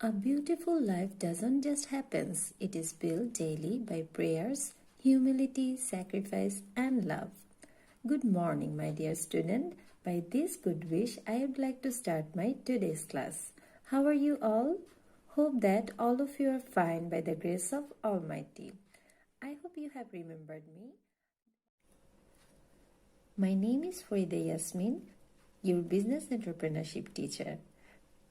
A beautiful life doesn't just happen, it is built daily by prayers, humility, sacrifice, and love. Good morning, my dear student. By this good wish, I would like to start my today's class. How are you all? Hope that all of you are fine by the grace of Almighty. I hope you have remembered me. My name is Farida Yasmin, your business entrepreneurship teacher.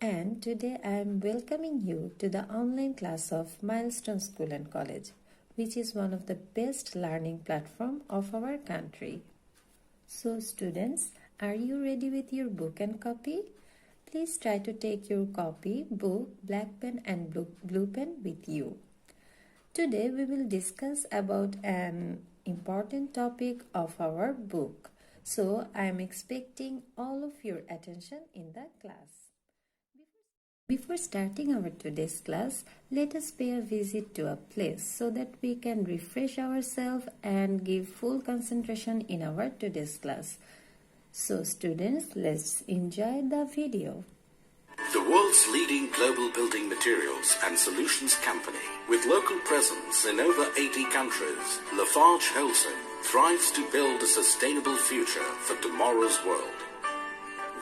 And today I am welcoming you to the online class of Milestone School and College, which is one of the best learning platform of our country. So students, are you ready with your book and copy? Please try to take your copy, book, black pen and blue pen with you. Today we will discuss about an important topic of our book. So I am expecting all of your attention in the class. Before starting our today's class, let us pay a visit to a place so that we can refresh ourselves and give full concentration in our today's class. So students, let's enjoy the video. The world's leading global building materials and solutions company with local presence in over 80 countries, Lafarge Holcim thrives to build a sustainable future for tomorrow's world.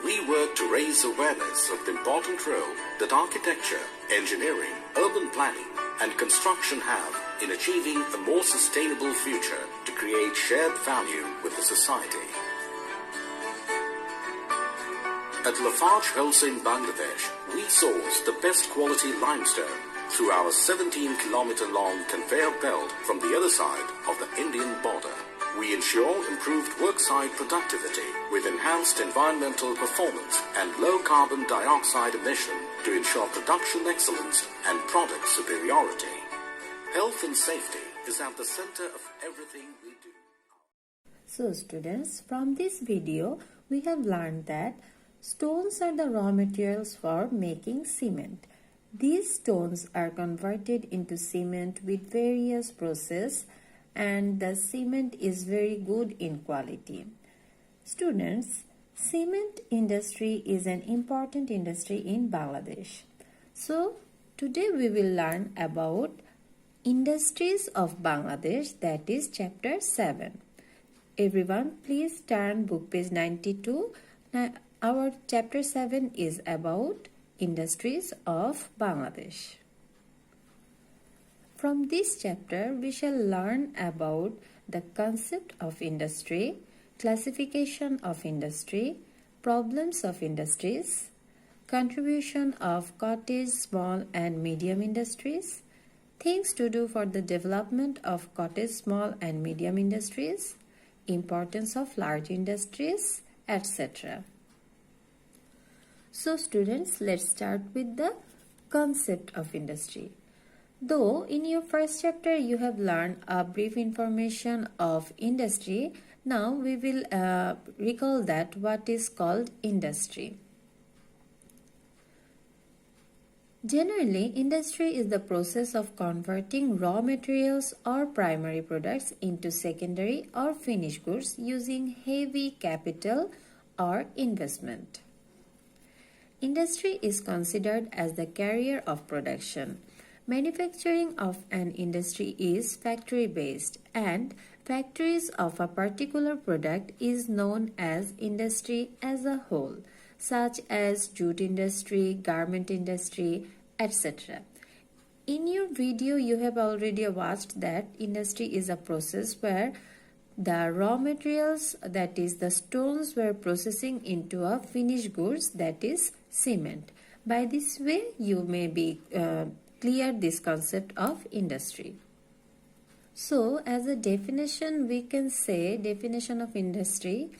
We work to raise awareness of the important role that architecture, engineering, urban planning and construction have in achieving a more sustainable future to create shared value with the society. At Lafarge Holcim Bangladesh, we source the best quality limestone through our 17-kilometer long conveyor belt from the other side of the Indian border. We ensure improved worksite productivity with enhanced environmental performance and low carbon dioxide emission to ensure production excellence and product superiority. Health and safety is at the center of everything we do. So students, from this video, we have learned that stones are the raw materials for making cement. These stones are converted into cement with various processes, and the cement is very good in quality. Students, cement industry is an important industry in Bangladesh. So today we will learn about industries of Bangladesh, that is chapter 7. Everyone please turn book page 92. Now our chapter 7 is about industries of Bangladesh. From this chapter, we shall learn about the concept of industry, classification of industry, problems of industries, contribution of cottage, small and medium industries, things to do for the development of cottage, small and medium industries, importance of large industries, etc. So students, let's start with the concept of industry. Though in your first chapter you have learned a brief information of industry, now we will recall that what is called industry. Generally, industry is the process of converting raw materials or primary products into secondary or finished goods using heavy capital or investment. Industry is considered as the carrier of production. Manufacturing of an industry is factory-based, and factories of a particular product is known as industry as a whole, such as jute industry, garment industry, etc. In your video, you have already watched that industry is a process where the raw materials, that is the stones, were processing into a finished goods, that is cement. By this way, you may be clear this concept of industry. So as a definition, we can say definition of industry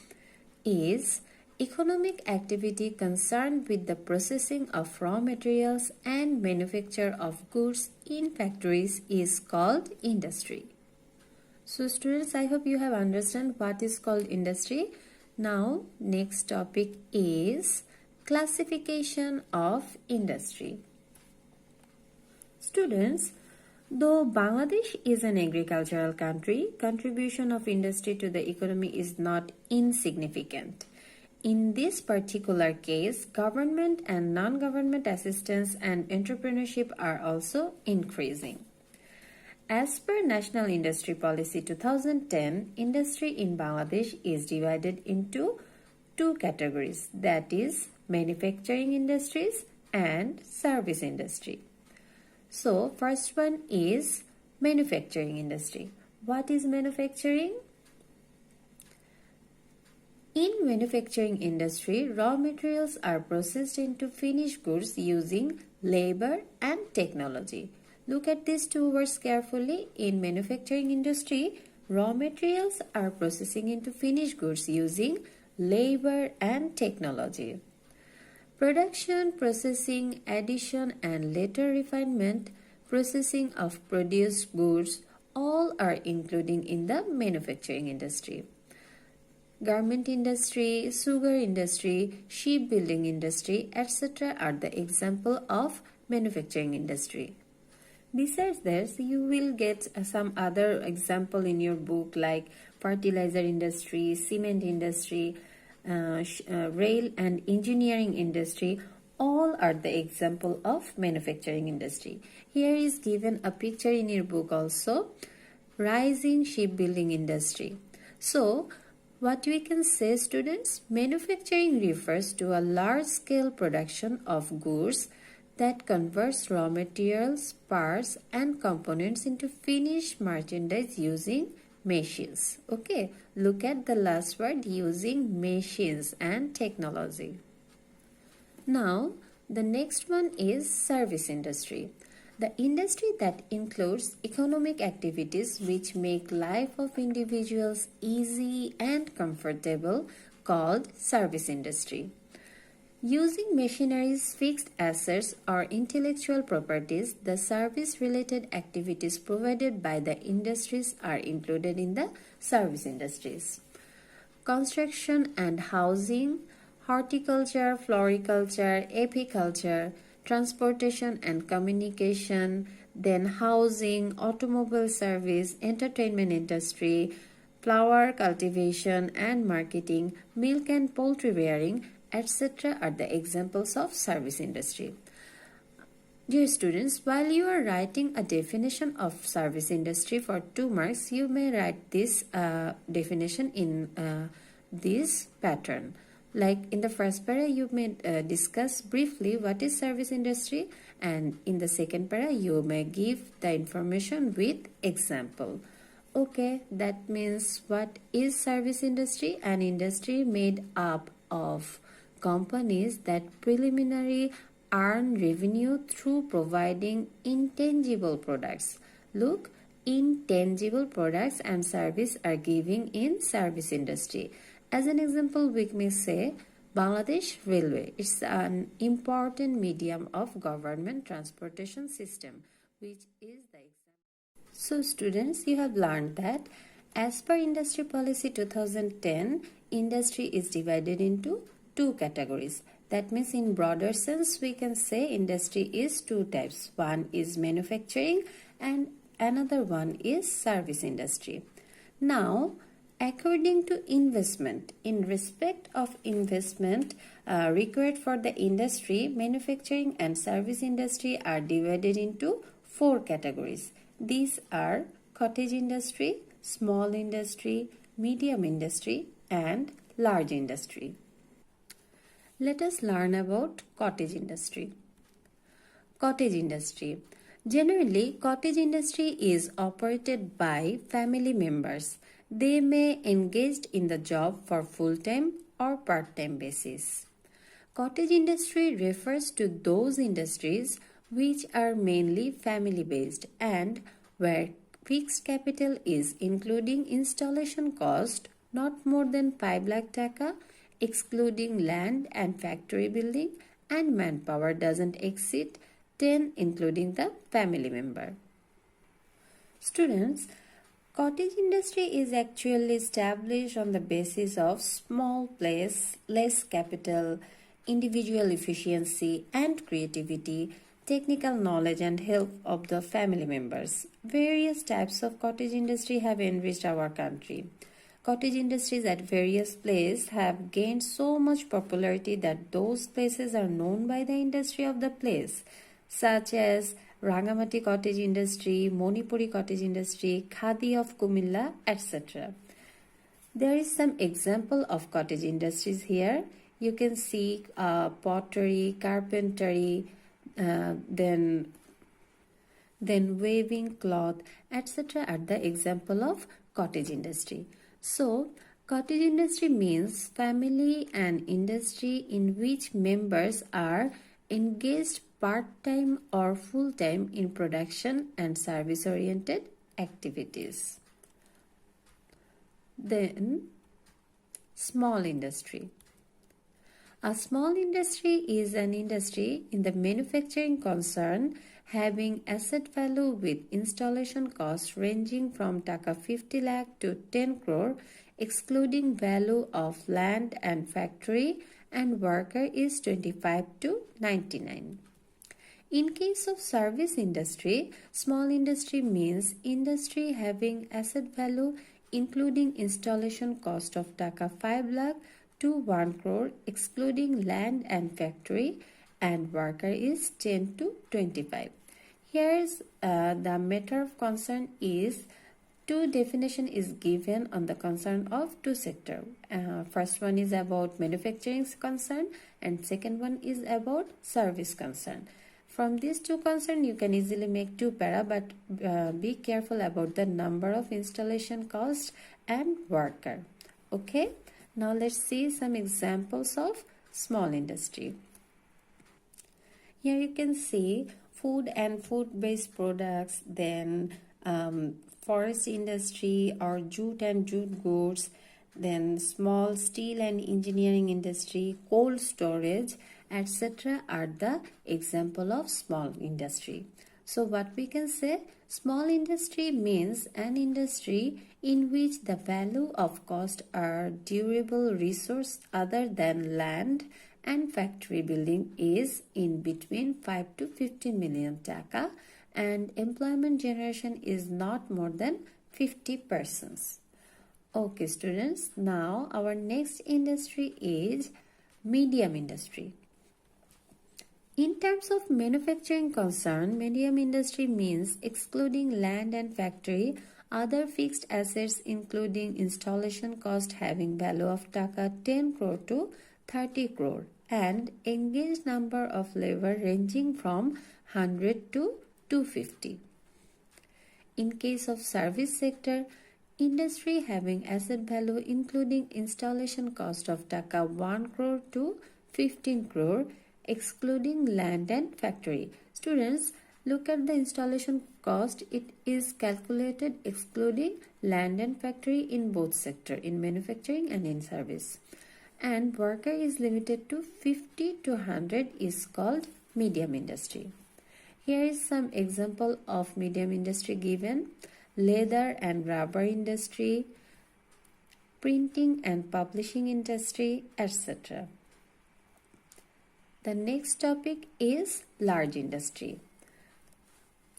is economic activity concerned with the processing of raw materials and manufacture of goods in factories is called industry. So students, I hope you have understood what is called industry. Now next topic is classification of industry. Students, though Bangladesh is an agricultural country, contribution of industry to the economy is not insignificant. in this particular case, government and non-government assistance and entrepreneurship are also increasing. As per National Industry Policy 2010, industry in Bangladesh is divided into two categories, that is manufacturing industries and service industry. So first one is manufacturing industry. What is manufacturing? In manufacturing industry, raw materials are processed into finished goods using labor and technology. Look at these two words carefully. In manufacturing industry, raw materials are processing into finished goods using labor and technology. Production, processing, addition and later refinement, processing of produced goods all are including in the manufacturing industry. Garment industry, sugar industry, shipbuilding industry, etc. are the example of manufacturing industry. Besides this, you will get some other example in your book like fertilizer industry, cement industry, rail and engineering industry. All are the example of manufacturing industry. Here is given a picture in your book also, rising shipbuilding industry. So, what we can say, students, manufacturing refers to a large-scale production of goods that converts raw materials, parts and components into finished merchandise using machines. Okay, look at the last word, using machines and technology. Now, the next one is service industry. The industry that includes economic activities which make life of individuals easy and comfortable, called service industry. Using machineries, fixed assets or intellectual properties, the service-related activities provided by the industries are included in the service industries. Construction and housing, horticulture, floriculture, apiculture, transportation and communication, then housing, automobile service, entertainment industry, flower cultivation and marketing, milk and poultry rearing, etc. are the examples of service industry. Dear students, while you are writing a definition of service industry for 2 marks, you may write this definition in this pattern. Like in the first para, you may discuss briefly what is service industry, and in the second para, you may give the information with example. Okay, that means what is service industry? An industry made up of companies that preliminary earn revenue through providing intangible products. Look, intangible products and service are given in service industry. As an example, we may say Bangladesh Railway. It's an important medium of government transportation system, which is the example. So students, you have learned that as per Industry Policy 2010, industry is divided into two categories. That means in broader sense, we can say industry is two types. One is manufacturing and another one is service industry. Now, according to investment, in respect of investment required for the industry, manufacturing and service industry are divided into 4 categories. These are cottage industry, small industry, medium industry and large industry. Let us learn about cottage industry. Cottage industry. Generally, cottage industry is operated by family members. They may engage in the job for full-time or part-time basis. Cottage industry refers to those industries which are mainly family-based and where fixed capital is including installation cost not more than 5 lakh taka, excluding land and factory building, and manpower doesn't exceed 10 including the family member. Students, cottage industry is actually established on the basis of small place, less capital, individual efficiency and creativity, technical knowledge and help of the family members. Various types of cottage industry have enriched our country. Cottage industries at various places have gained so much popularity that those places are known by the industry of the place, such as Rangamati Cottage Industry, Monipuri Cottage Industry, Khadi of Kumilla, etc. There is some example of cottage industries here. You can see pottery, carpentry, then weaving cloth, etc. are the example of cottage industry. So, cottage industry means family and industry in which members are engaged part-time or full-time in production and service-oriented activities. Then, small industry. A small industry is an industry in the manufacturing concern having asset value with installation cost ranging from taka 50 lakh to 10 crore, excluding value of land and factory, and worker is 25 to 99. In case of service industry, small industry means industry having asset value including installation cost of taka 5 lakh to 1 crore, excluding land and factory, and worker is 10 to 25. Here's the matter of concern is two definition is given on the concern of two sector. First one is about manufacturing concern and second one is about service concern. From these two concern you can easily make two para, but be careful about the number of installation cost and worker. Okay, now let's see some examples of small industry. Here you can see food and food-based products, then forest industry or jute and jute goods, then small steel and engineering industry, cold storage, etc. are the example of small industry. So what we can say, small industry means an industry in which the value of cost are durable resource other than land and factory building is in between 5 to 15 million taka and employment generation is not more than 50 persons. Okay students, now our next industry is medium industry. In terms of manufacturing concern, medium industry means excluding land and factory, other fixed assets including installation cost having value of taka 10 crore to 30 crore and engaged number of labor ranging from 100 to 250. In case of service sector, industry having asset value including installation cost of taka 1 crore to 15 crore excluding land and factory. Students, look at the installation cost. It is calculated excluding land and factory in both sector, in manufacturing and in service. And worker is limited to 50 to 100 is called medium industry. Here is some example of medium industry given: leather and rubber industry, printing and publishing industry, etc. The next topic is large industry.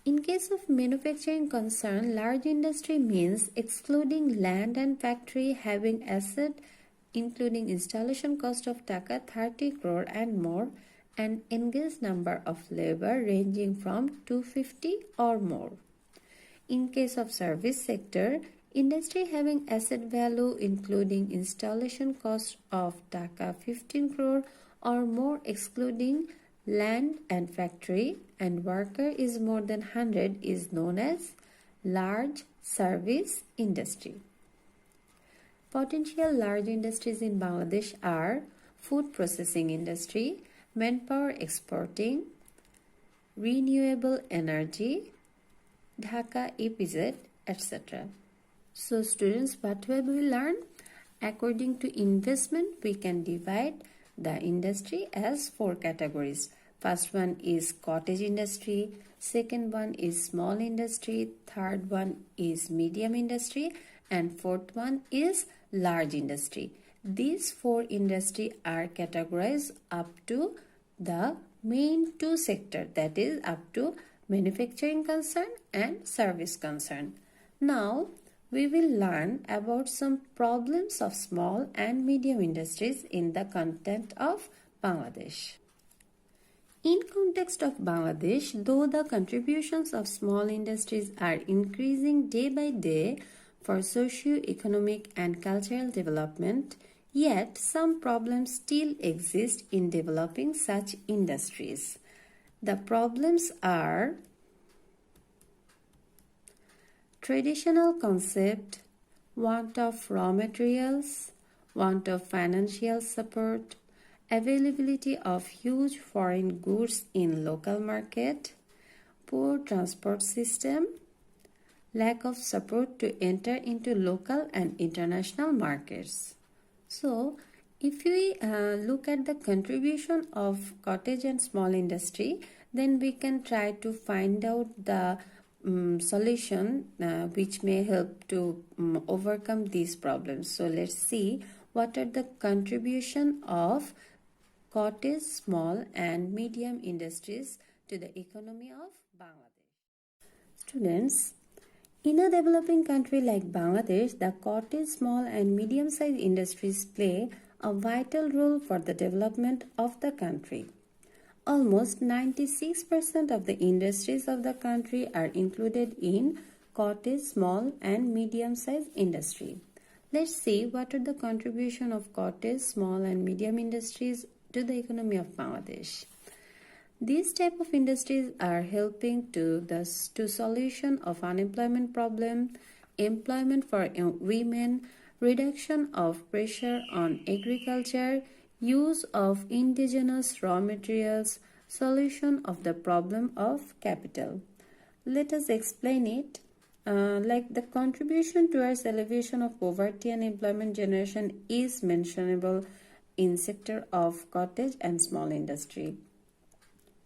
In case of manufacturing concern, large industry means excluding land and factory having asset including installation cost of taka 30 crore and more and engaged number of labor ranging from 250 or more. In case of service sector, industry having asset value including installation cost of taka 15 crore or more excluding land and factory and worker is more than 100 is known as large service industry. Potential large industries in Bangladesh are food processing industry, manpower exporting, renewable energy, Dhaka EPZ, etc. So students, what will we learn? According to investment, we can divide the industry as 4 categories. First one is cottage industry, second one is small industry, third one is medium industry, and fourth one is large industry. These 4 industry are categorized up to the main 2 sector, that is up to manufacturing concern and service concern. Now we will learn about some problems of small and medium industries in the context of Bangladesh. In context of Bangladesh, though the contributions of small industries are increasing day by day for socio-economic and cultural development, yet some problems still exist in developing such industries. The problems are traditional concept, want of raw materials, want of financial support, availability of huge foreign goods in local market, poor transport system, lack of support to enter into local and international markets. So, if we look at the contribution of cottage and small industry, then we can try to find out the solution which may help to overcome these problems. So, let's see what are the contribution of cottage, small and medium industries to the economy of Bangladesh. Students, in a developing country like Bangladesh, the cottage, small and medium-sized industries play a vital role for the development of the country. Almost 96% of the industries of the country are included in cottage, small and medium-sized industry. Let's see what are the contribution of cottage, small and medium industries to the economy of Bangladesh. These type of industries are helping to solution of unemployment problem, employment for women, reduction of pressure on agriculture, use of indigenous raw materials, solution of the problem of capital. Let us explain it. Like the contribution towards elevation of poverty and employment generation is mentionable in sector of cottage and small industry.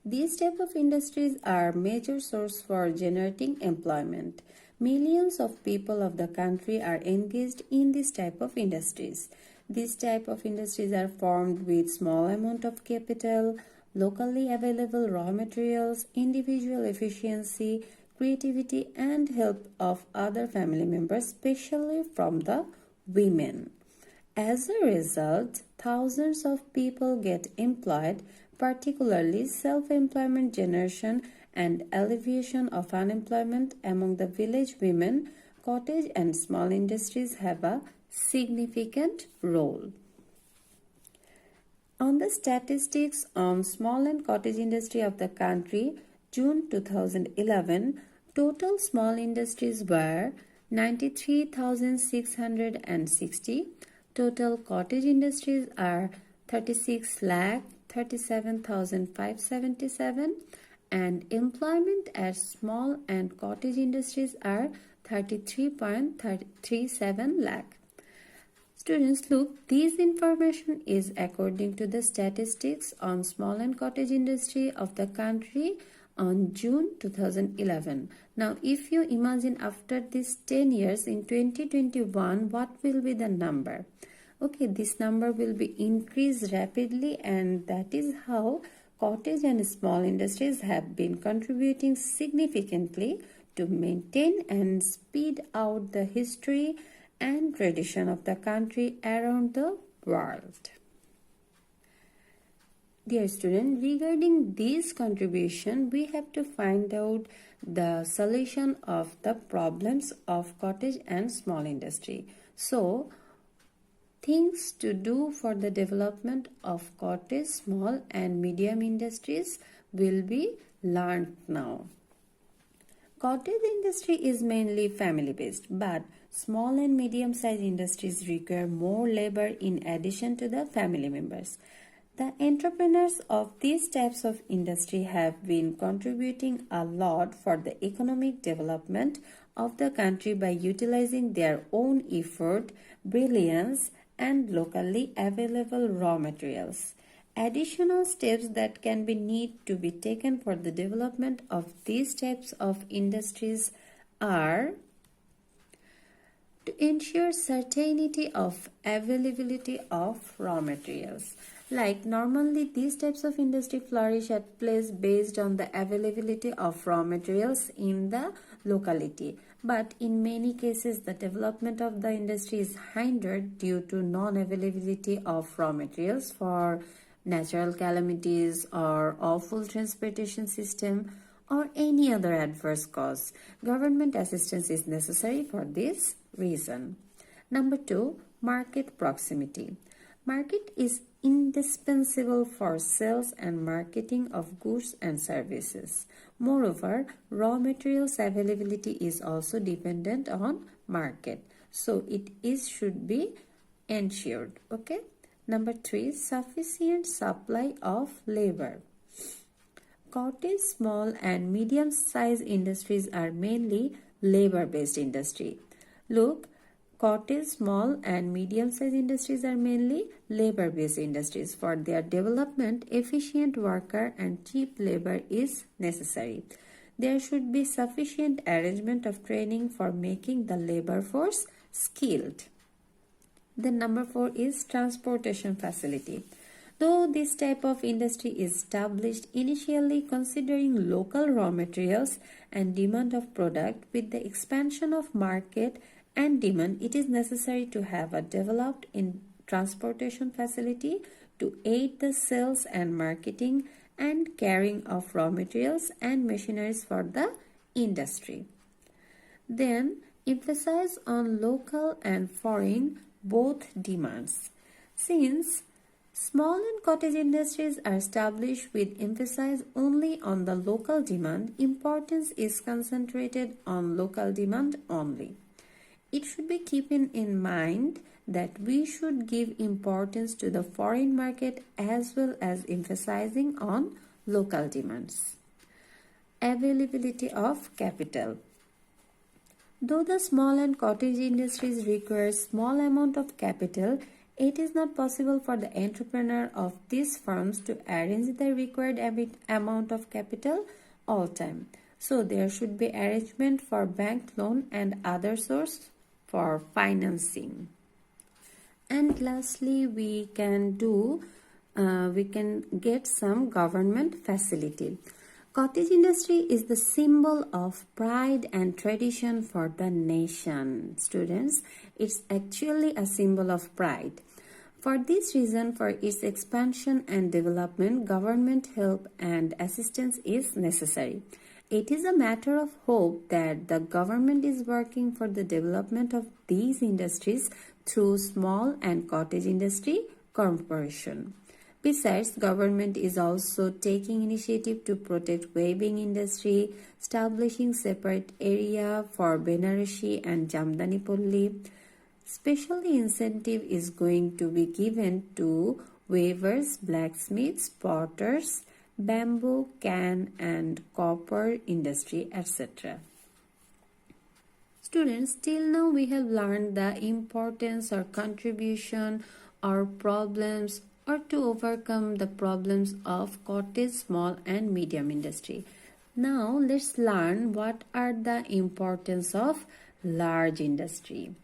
These type of industries are major source for generating employment. Millions of people of the country are engaged in this type of industries. These type of industries are formed with small amount of capital, locally available raw materials, individual efficiency, creativity and help of other family members, especially from the women. As a result, thousands of people get employed, particularly self-employment generation and alleviation of unemployment among the village women. Cottage and small industries have a significant role. On the statistics on small and cottage industry of the country, June 2011, total small industries were 93,660. Total cottage industries are 36,37,577 and employment at small and cottage industries are 33.37 lakh. Students, look, this information is according to the statistics on small and cottage industry of the country on June 2011. Now, if you imagine after this 10 years in 2021, what will be the number? Okay, this number will be increased rapidly, and that is how cottage and small industries have been contributing significantly to maintain and speed out the history and tradition of the country around the world. Dear student, regarding this contribution, we have to find out the solution of the problems of cottage and small industry. So, things to do for the development of cottage, small and medium industries will be learned now. Cottage industry is mainly family-based, but small and medium-sized industries require more labor in addition to the family members. The entrepreneurs of these types of industry have been contributing a lot for the economic development of the country by utilizing their own effort, brilliance, and locally available raw materials. Additional steps that can be need to be taken for the development of these types of industries are to ensure certainty of availability of raw materials. Like normally these types of industry flourish at place based on the availability of raw materials in the locality. But in many cases, the development of the industry is hindered due to non-availability of raw materials for natural calamities or awful transportation system or any other adverse cause. Government assistance is necessary for this reason. Number 2, market proximity. Market is indispensable for sales and marketing of goods and services. Moreover, raw materials availability is also dependent on market. So it should be ensured. Okay. Number 3, sufficient supply of labor. Cottage, small and medium-sized industries are mainly labor-based industry. Look, cottage, small and medium-sized industries are mainly labor-based industries. For their development, efficient worker and cheap labor is necessary. There should be sufficient arrangement of training for making the labor force skilled. Then number 4 is transportation facility. Though this type of industry is established initially considering local raw materials and demand of product, with the expansion of market and demand, it is necessary to have a developed in transportation facility to aid the sales and marketing and carrying of raw materials and machineries for the industry. Then emphasize on local and foreign both demands. Since small and cottage industries are established with emphasis only on the local demand, importance is concentrated on local demand only. It should be keeping in mind that we should give importance to the foreign market as well as emphasizing on local demands. Availability of capital. Though the small and cottage industries require small amount of capital, it is not possible for the entrepreneur of these firms to arrange the required amount of capital all time. So there should be arrangement for bank loan and other source for financing. And lastly, we can get some government facility. Cottage industry is the symbol of pride and tradition for the nation. Students, it's actually a symbol of pride. For this reason, for its expansion and development, government help and assistance is necessary. It is a matter of hope that the government is working for the development of these industries through small and cottage industry corporation. Besides, government is also taking initiative to protect weaving industry, establishing separate area for Benarashi and Jamdanipalli. Specially incentive is going to be given to weavers, blacksmiths, potters, bamboo, can and copper industry, etc. Students, till now we have learned the importance or contribution or problems or to overcome the problems of cottage, small and medium industry. Now let's learn what are the importance of large industry.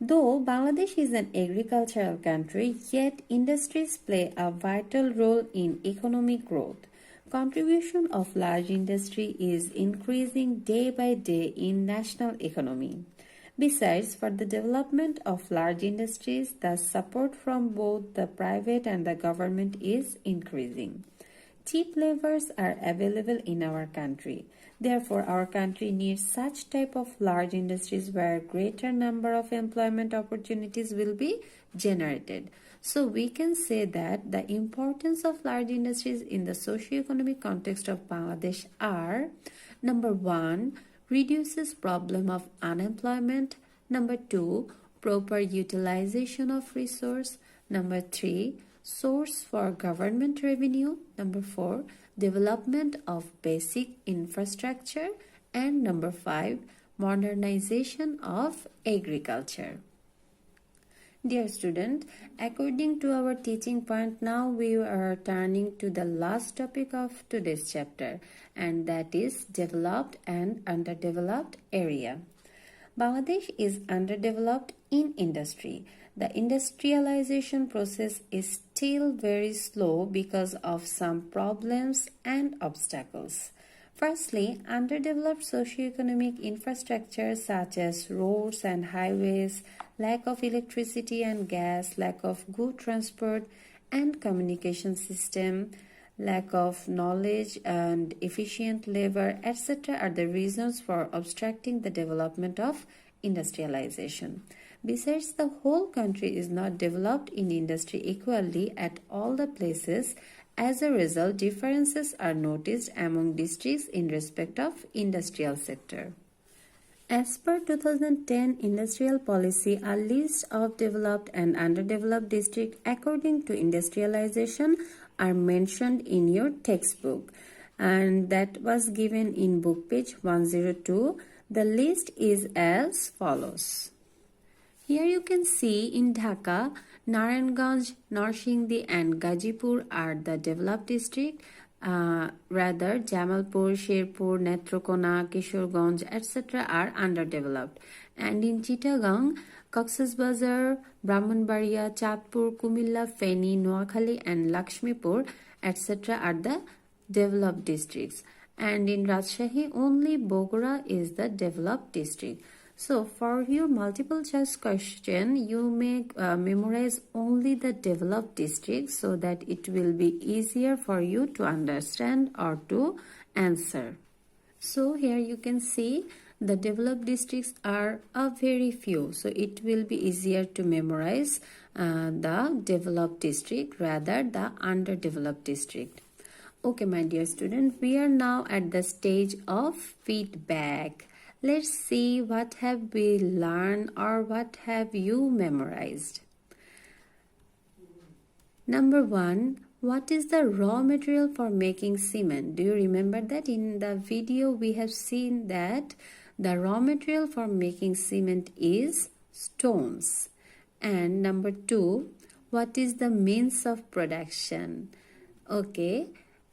Though Bangladesh is an agricultural country, yet industries play a vital role in economic growth. Contribution of large industry is increasing day by day in national economy. Besides, for the development of large industries, the support from both the private and the government is increasing. Cheap labors are available in our country. Therefore, our country needs such type of large industries where greater number of employment opportunities will be generated. So we can say that the importance of large industries in the socio-economic context of Bangladesh are: number 1, reduces problem of unemployment; number 2, proper utilization of resource; number 3, source for government revenue; number 4, development of basic infrastructure; and number 5, modernization of agriculture. Dear student, according to our teaching point, now we are turning to the last topic of today's chapter, and that is developed and underdeveloped area. Bangladesh is underdeveloped in industry. The industrialization process is still very slow because of some problems and obstacles. Firstly, underdeveloped socioeconomic infrastructure such as roads and highways, lack of electricity and gas, lack of good transport and communication system, lack of knowledge and efficient labor, etc. are the reasons for obstructing the development of industrialization. Besides, the whole country is not developed in industry equally at all the places. As a result, differences are noticed among districts in respect of industrial sector. As per 2010 industrial policy, a list of developed and underdeveloped districts according to industrialization are mentioned in your textbook, and that was given in book page 102. The list is as follows. Here you can see in Dhaka, Narayanganj, Narsingdi and Gazipur are the developed district. Rather, Jamalpur, Sherpur, Netrokona, Kishorganj, etc. are underdeveloped. And in Chittagong, Cox's Bazar, Brahmanbaria, Chatpur, Kumilla, Feni, Noakhali and Lakshmipur, etc. are the developed districts. And in Rajshahi, only Bogora is the developed district. So, for your multiple choice question, you may memorize only the developed districts so that it will be easier for you to understand or to answer. So, here you can see the developed districts are a very few. So, it will be easier to memorize the developed district rather the underdeveloped district. Okay, my dear student, we are now at the stage of feedback. Let's see what have we learned or what have you memorized. Number 1, what is the raw material for making cement? Do you remember that in the video we have seen that the raw material for making cement is stones. And number 2, what is the means of production? Okay.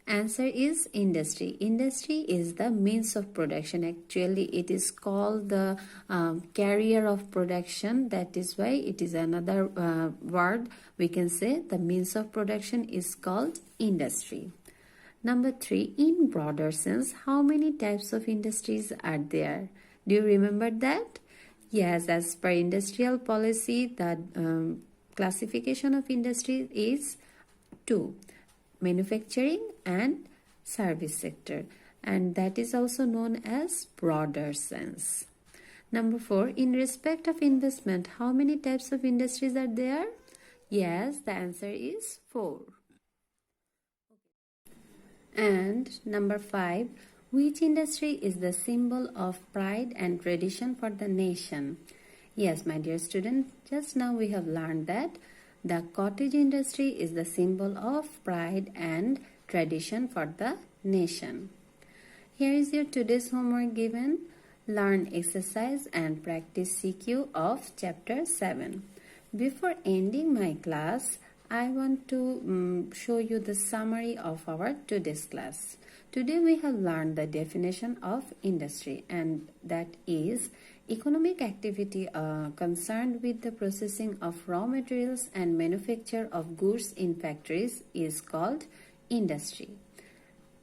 Answer is industry. Industry is the means of production. Actually, it is called the carrier of production. That is why it is another word. We can say the means of production is called industry. Number 3, in broader sense, how many types of industries are there? Do you remember that? Yes, as per industrial policy, the classification of industry is 2. Manufacturing and service sector, and that is also known as broader sense. Number 4, in respect of investment, how many types of industries are there? Yes, the answer is 4. And number 5, which industry is the symbol of pride and tradition for the nation? Yes, my dear student, just now we have learned that the cottage industry is the symbol of pride and tradition for the nation. Here is your today's homework given. Learn exercise and practice CQ of chapter 7. Before ending my class, I want to show you the summary of our today's class. Today we have learned the definition of industry, and that is economic activity concerned with the processing of raw materials and manufacture of goods in factories is called industry.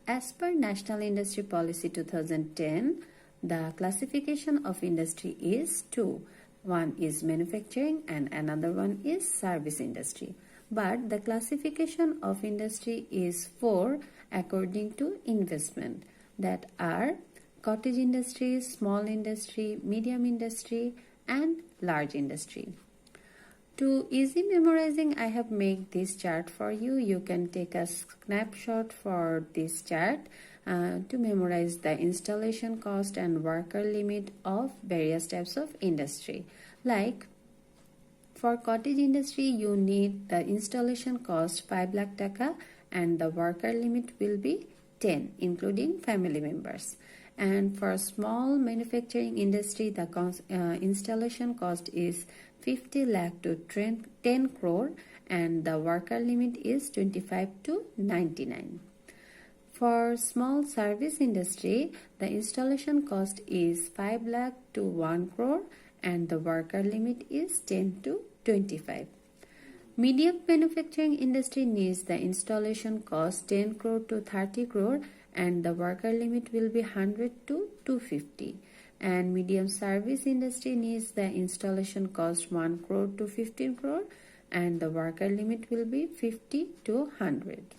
As per National Industry Policy 2010, the classification of industry is 2. One is manufacturing and another one is service industry. But the classification of industry is 4 according to investment, that are cottage industry, small industry, medium industry and large industry. To easy memorizing, I have made this chart for you. You can take a snapshot for this chart to memorize the installation cost and worker limit of various types of industry. Like for cottage industry, you need the installation cost 5 lakh taka and the worker limit will be 10 including family members. And for small manufacturing industry, the installation cost is 50 lakh to 10 crore and the worker limit is 25 to 99. For small service industry, the installation cost is 5 lakh to 1 crore and the worker limit is 10 to 25. Medium manufacturing industry needs the installation cost 10 crore to 30 crore and the worker limit will be 100 to 250. And medium service industry needs the installation cost 1 crore to 15 crore and the worker limit will be 50 to 100.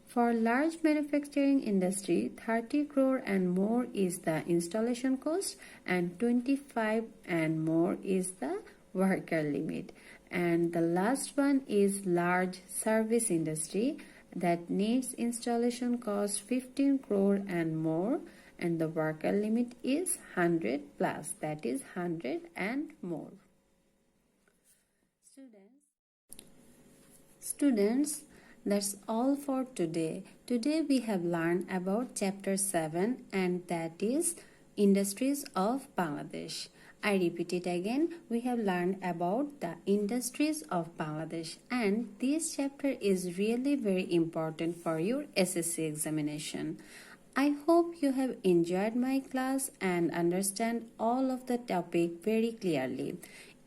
For large manufacturing industry, 30 crore and more is the installation cost and 25 and more is the worker limit. And the last one is large service industry that needs installation cost 15 crore and more and the worker limit is 100 plus, that is 100 and more. Students, that's all for today. Today we have learned about chapter 7 and that is Industries of Bangladesh. I repeat it again, we have learned about the industries of Bangladesh and this chapter is really very important for your SSC examination. I hope you have enjoyed my class and understand all of the topic very clearly.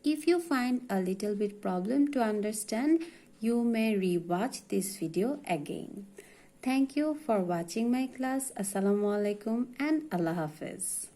If you find a little bit problem to understand, you may rewatch this video again. Thank you for watching my class. Assalamu alaikum and Allah Hafiz.